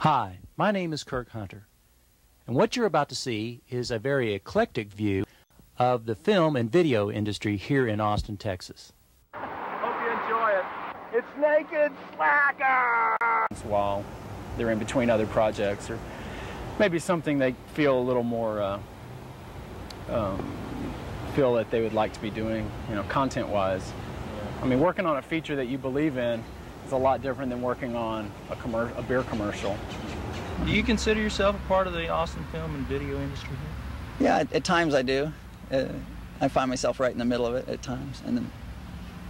Hi, my name is Kirk Hunter, and what you're about to see is a very eclectic view of the film and video industry here in Austin, Texas. Hope you enjoy it. It's Naked Slacker! While they're in between other projects, or maybe something they feel a little more, feel that they would like to be doing, you know, content-wise. Yeah. I mean, working on a feature that you believe in is a lot different than working on a beer commercial. Do you consider yourself a part of the Austin film and video industry here? Yeah, at times I do. I find myself right in the middle of it at times, and then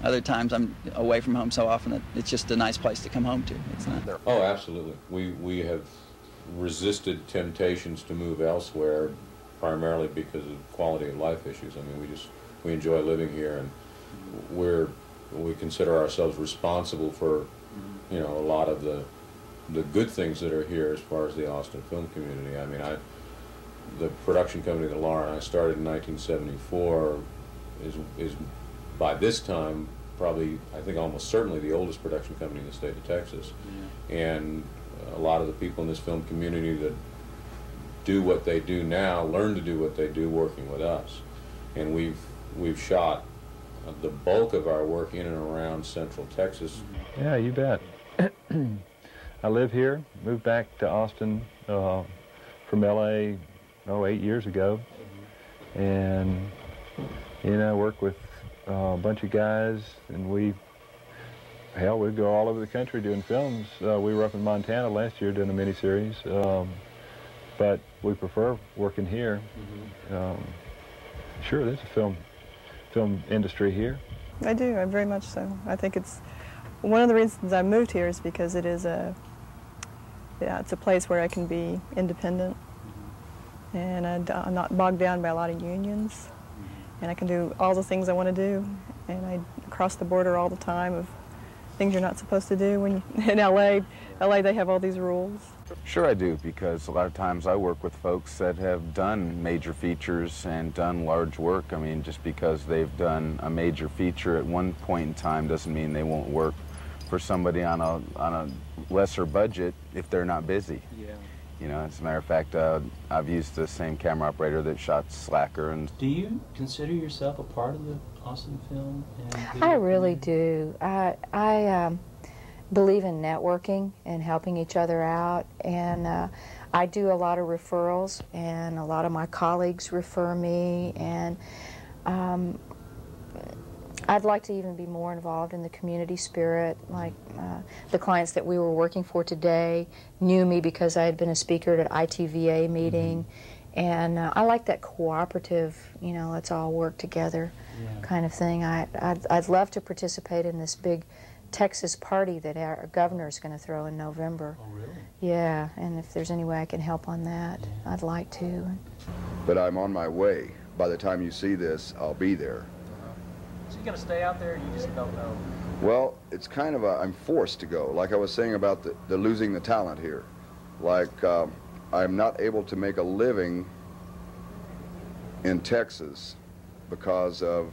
other times I'm away from home so often that it's just a nice place to come home to. It's not. Oh, absolutely. We have resisted temptations to move elsewhere, primarily because of quality of life issues. I mean, we enjoy living here, and we consider ourselves responsible for, you know, a lot of the good things that are here as far as the Austin film community. I mean, the production company that Laura and I started in 1974 is by this time probably, I think, almost certainly the oldest production company in the state of Texas. Yeah. And a lot of the people in this film community that do what they do now learn to do what they do working with us. And we've shot the bulk of our work in and around Central Texas. Yeah, you bet. I live here, moved back to Austin from LA 8 years ago, and you know, work with a bunch of guys, and we'd go all over the country doing films. We were up in Montana last year doing a miniseries, but we prefer working here. Sure, there's a film industry here. I do, very much so. I think it's one of the reasons I moved here is because it is it's a place where I can be independent, and I'm not bogged down by a lot of unions, and I can do all the things I want to do, and I cross the border all the time of things you're not supposed to do when in LA they have all these rules. Sure I do, because a lot of times I work with folks that have done major features and done large work. I mean, just because they've done a major feature at one point in time doesn't mean they won't work for somebody on a lesser budget if they're not busy. Yeah. You know, as a matter of fact, I've used the same camera operator that shot Slacker. And do you consider yourself a part of the Austin film? I really do. I believe in networking and helping each other out, and I do a lot of referrals, and a lot of my colleagues refer me, and I'd like to even be more involved in the community spirit. Like the clients that we were working for today knew me because I had been a speaker at an ITVA meeting, and I like that cooperative, you know, let's all work together kind of thing. I'd love to participate in this big Texas party that our governor's going to throw in November. Oh, really? Yeah, and if there's any way I can help on that, I'd like to. But I'm on my way. By the time you see this, I'll be there. So you going to stay out there, or you just don't know? Well, it's kind of I'm forced to go. Like I was saying about the losing the talent here. Like I'm not able to make a living in Texas because of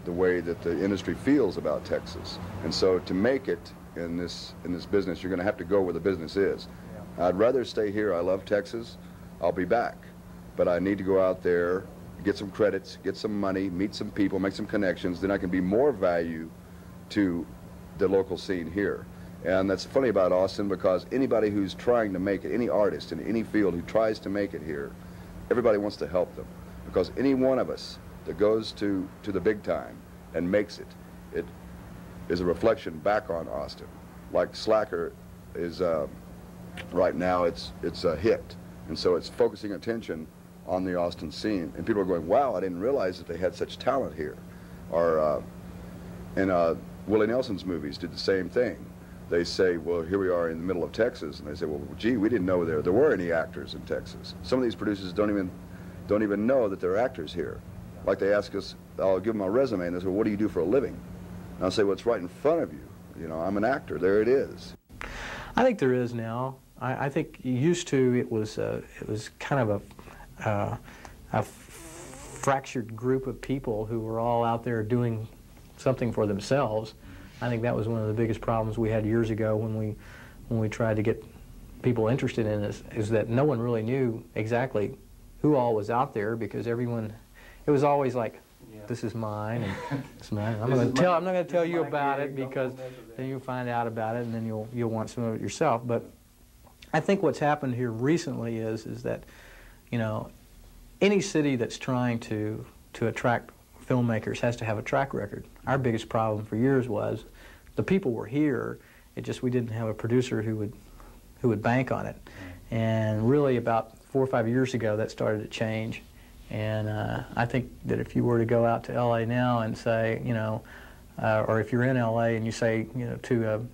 the way that the industry feels about Texas. And so to make it in this business, you're going to have to go where the business is. Yeah. I'd rather stay here. I love Texas. I'll be back. But I need to go out there, get some credits, get some money, meet some people, make some connections. Then I can be more value to the local scene here. And that's funny about Austin, because anybody who's trying to make it, any artist in any field who tries to make it here, everybody wants to help them. Because any one of us that goes to the big time and makes it, it is a reflection back on Austin. Like Slacker is, right now it's a hit, and so it's focusing attention on the Austin scene, and people are going, wow, I didn't realize that they had such talent here. Or Willie Nelson's movies did the same thing. They say, well, here we are in the middle of Texas, and they say, well, gee, we didn't know there were any actors in Texas. Some of these producers don't even know that there are actors here. Like they ask us, I'll give them a resume, and they say, well, what do you do for a living? And I'll say, well, it's right in front of you. You know, I'm an actor. There it is. I think there is now. I think used to it was kind of a fractured group of people who were all out there doing something for themselves. I think that was one of the biggest problems we had years ago when we tried to get people interested in is that no one really knew exactly who all was out there, because everyone, it was always like, this is mine, and it's mine. I'm not going to tell you about it, because then you'll find out about it, and then you'll want some of it yourself. But I think what's happened here recently is that, you know, any city that's trying to attract filmmakers has to have a track record. Our biggest problem for years was the people were here, it just we didn't have a producer who would bank on it. And really about 4 or 5 years ago that started to change. And I think that if you were to go out to LA now and say, you know, or if you're in LA and you say, you know, to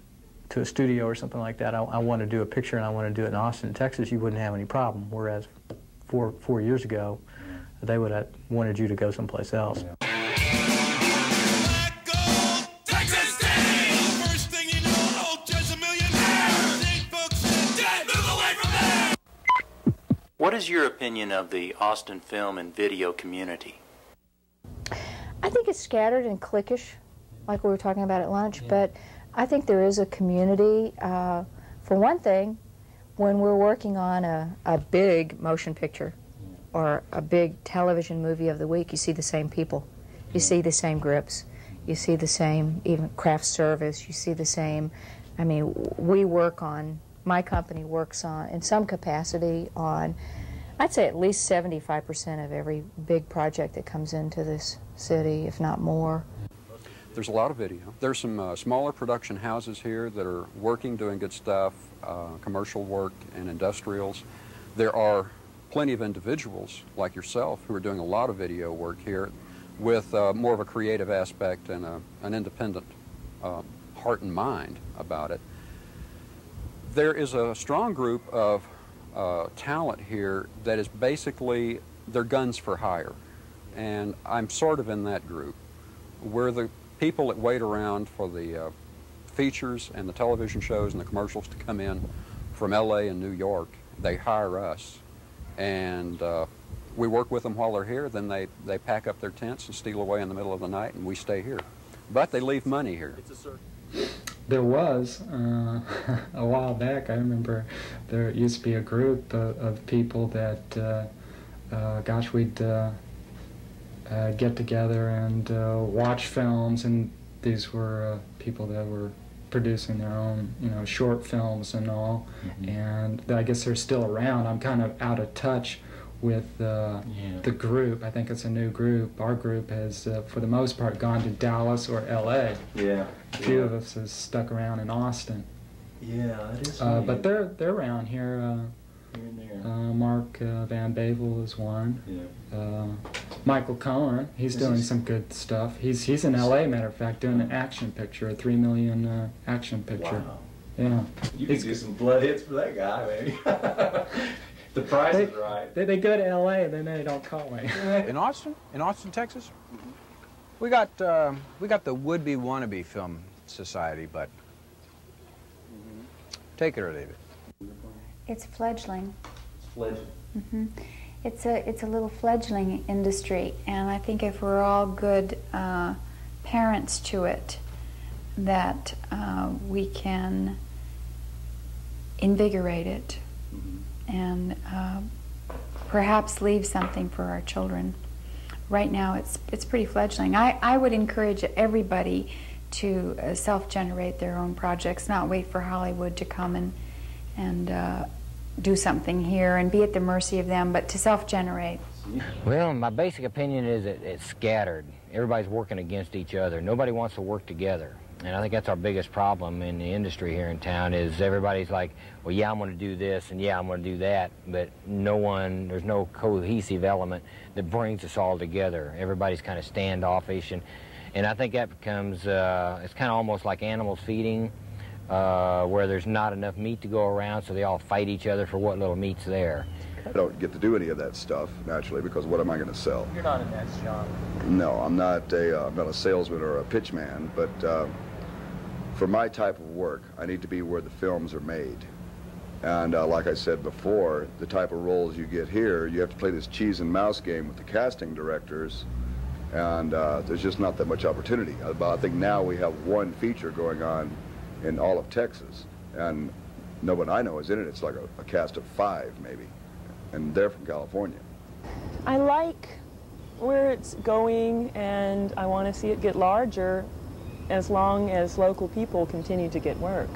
a studio or something like that, I want to do a picture and I want to do it in Austin, Texas, you wouldn't have any problem. Whereas four years ago, they would have wanted you to go someplace else. What is your opinion of the Austin film and video community? I think it's scattered and cliquish, like we were talking about at lunch, but I think there is a community. For one thing, when we're working on a big motion picture or a big television movie of the week, you see the same people. You see the same grips. You see the same, even craft service. You see the same, I mean, we work on, my company works on, in some capacity, on, I'd say at least 75% of every big project that comes into this city, if not more. There's a lot of video. There's some smaller production houses here that are working, doing good stuff, commercial work and industrials. There are plenty of individuals like yourself who are doing a lot of video work here with more of a creative aspect and an independent heart and mind about it. There is a strong group of talent here that is basically, they're guns for hire. And I'm sort of in that group. We're the people that wait around for the features and the television shows and the commercials to come in from LA and New York. They hire us. And we work with them while they're here, then they pack up their tents and steal away in the middle of the night, and we stay here. But they leave money here. There was, a while back, I remember there used to be a group of people that, gosh, we'd get together and watch films, and these were people that were producing their own, you know, short films and all, and I guess they're still around. I'm kind of out of touch with the group. I think it's a new group. Our group has, for the most part, gone to Dallas or LA. Yeah. A few of us have stuck around in Austin. Yeah, that is but they're around here. Here and there. Mark Van Bavel is one. Yeah. Michael Cohen, he's doing some good stuff. He's in LA, matter of fact, doing an action picture, a $3 million action picture. Wow. Yeah. You could do some blood hits for that guy, maybe. The price is right. They go to LA and then they don't call me. In Austin, Texas, we got the would-be wannabe film society, but take it or leave it. It's fledgling. Fledgling. It's a little fledgling industry, and I think if we're all good parents to it, that we can invigorate it and perhaps leave something for our children. Right now it's pretty fledgling. I would encourage everybody to self-generate their own projects, not wait for Hollywood to come and do something here and be at the mercy of them, but to self-generate. Well, my basic opinion is that it's scattered. Everybody's working against each other. Nobody wants to work together. And I think that's our biggest problem in the industry here in town is everybody's like, well, yeah, I'm going to do this, and yeah, I'm going to do that, but there's no cohesive element that brings us all together. Everybody's kind of standoffish, and I think that becomes, it's kind of almost like animals feeding, where there's not enough meat to go around, so they all fight each other for what little meat's there. I don't get to do any of that stuff, naturally, because what am I going to sell? You're not in that genre. No, I'm not a salesman or a pitchman, but for my type of work, I need to be where the films are made. And like I said before, the type of roles you get here, you have to play this cheese and mouse game with the casting directors, and there's just not that much opportunity. But I think now we have one feature going on in all of Texas, and nobody I know is in it. It's like a cast of 5 maybe, and they're from California. I like where it's going, and I want to see it get larger as long as local people continue to get work.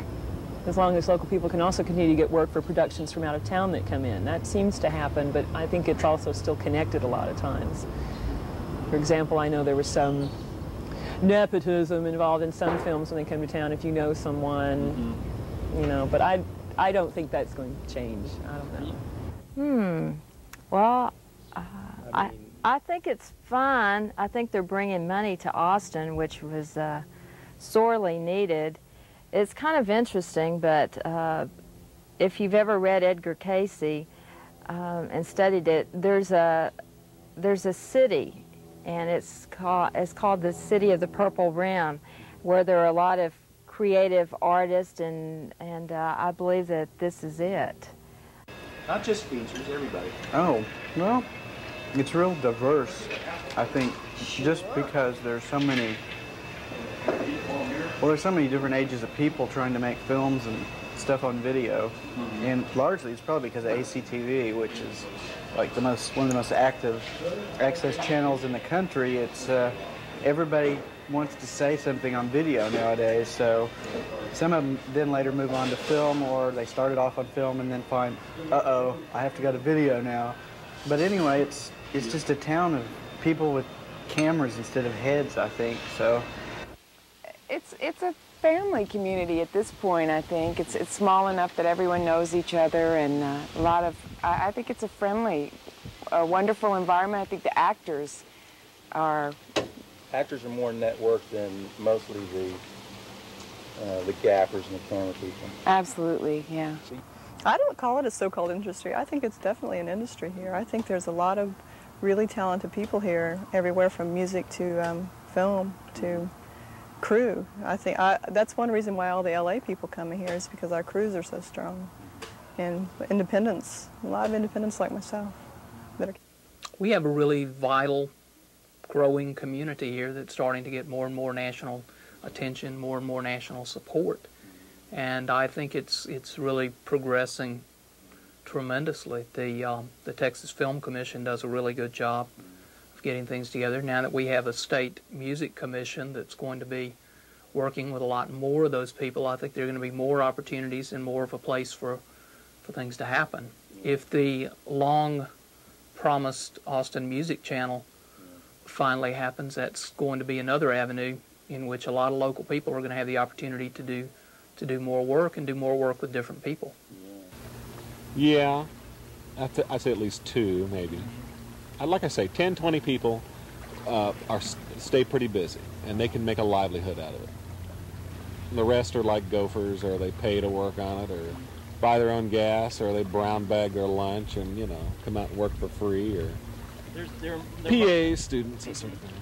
As long as local people can also continue to get work for productions from out of town that come in. That seems to happen, but I think it's also still connected a lot of times. For example, I know there was some nepotism involved in some films when they come to town, if you know someone, you know, but I don't think that's going to change. I don't know. Well, I think it's fun. I think they're bringing money to Austin, which was sorely needed. It's kind of interesting, but if you've ever read Edgar Cayce and studied it, there's a city, and it's called the City of the Purple Rim, where there are a lot of creative artists, and I believe that this is it. Not just features, everybody. Oh, well, it's real diverse. I think just because there's so many, well, there's so many different ages of people trying to make films and stuff on video, and largely it's probably because of ACTV, which is like one of the most active access channels in the country. It's everybody wants to say something on video nowadays, so some of them then later move on to film, or they started off on film and then find, uh-oh, I have to go to video now. But anyway, it's just a town of people with cameras instead of heads, I think, so. It's a family community at this point, I think. It's small enough that everyone knows each other, and a lot of, I think it's a friendly, a wonderful environment. I think the actors are more networked than mostly the gaffers and the camera people. Absolutely, yeah. I don't call it a so-called industry. I think it's definitely an industry here. I think there's a lot of really talented people here, everywhere from music to film to crew. I think that's one reason why all the LA people come in here, is because our crews are so strong. And independents, a lot of independents like myself. We have a really vital, growing community here that's starting to get more and more national attention, more and more national support. And I think it's really progressing tremendously. The Texas Film Commission does a really good job of getting things together. Now that we have a state music commission that's going to be working with a lot more of those people, I think there are going to be more opportunities and more of a place for things to happen. If the long-promised Austin Music Channel finally happens, that's going to be another avenue in which a lot of local people are going to have the opportunity to do more work, and do more work with different people. Yeah, I'd say at least 2, maybe. Like I say, 10, 20 people stay pretty busy, and they can make a livelihood out of it. The rest are like gophers, or they pay to work on it, or buy their own gas, or they brown bag their lunch and, you know, come out and work for free, or PA students, that sort of thing.